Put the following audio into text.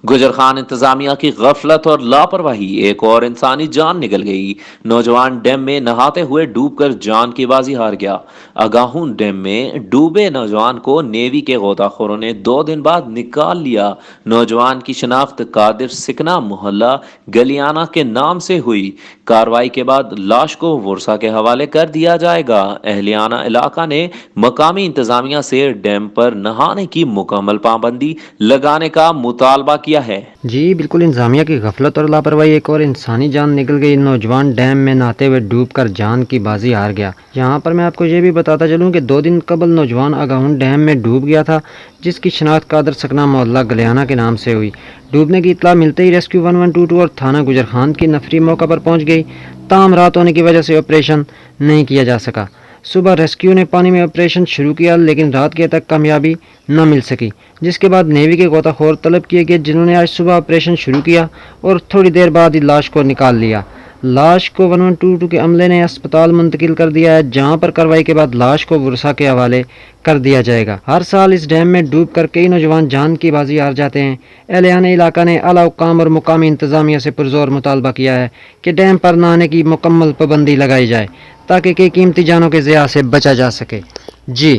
گجر خان انتظامیہ کی غفلت اور لاپرواہی، ایک اور انسانی جان نکل گئی۔ نوجوان ڈیم میں نہاتے ہوئے ڈوب کر جان کی بازی ہار گیا۔ اگاہون ڈیم میں ڈوبے نوجوان کو نیوی کے غوطہ خوروں نے 2 دن بعد نکال لیا۔ نوجوان کی شناخت قادر سکنا محلہ گلیانہ کے نام سے ہوئی۔ کارروائی کے بعد لاش کو ورثا کے حوالے کر دیا جائے گا۔ اہلیانہ علاقہ نے مقامی انتظامیہ سے ڈیم پر نہانے کی مکمل پابندی لگانے کا مطالبہ کیا ہے۔ جی بالکل، انتظامیہ کی غفلت اور لاپرواہی، ایک اور انسانی جان نکل گئی۔ نوجوان ڈیم میں نہاتے ہوئے ڈوب کر جان کی بازی ہار گیا۔ یہاں پر میں آپ کو یہ بھی بتاتا چلوں کہ 2 دن قبل نوجوان اگاہون ڈیم میں ڈوب گیا تھا، جس کی شناخت قادر سکنا محلہ گلیانہ کے نام سے ہوئی۔ ڈوبنے کی اطلاع ملتے ہی ریسکیو 1122 اور تھانہ گجر خان کی نفری موقع پر پہنچ گئی، تاہم رات ہونے کی وجہ سے آپریشن نہیں کیا جا سکا۔ صبح ریسکیو نے پانی میں آپریشن شروع کیا، لیکن رات کے تک کامیابی نہ مل سکی، جس کے بعد نیوی کے غوطہ خور طلب کیے گئے، جنہوں نے آج صبح آپریشن شروع کیا اور تھوڑی دیر بعد ہی لاش کو نکال لیا۔ لاش کو 1122 کے عملے نے اسپتال منتقل کر دیا ہے، جہاں پر کارروائی کے بعد لاش کو ورثا کے حوالے کر دیا جائے گا۔ ہر سال اس ڈیم میں ڈوب کر کئی نوجوان جان کی بازی ہار جاتے ہیں۔ اہلیان علاقہ نے اعلیٰ حکام اور مقامی انتظامیہ سے پرزور مطالبہ کیا ہے کہ ڈیم پر نہانے کی مکمل پابندی لگائی جائے، تاکہ کئی قیمتی جانوں کے ضیاع سے بچا جا سکے۔ جی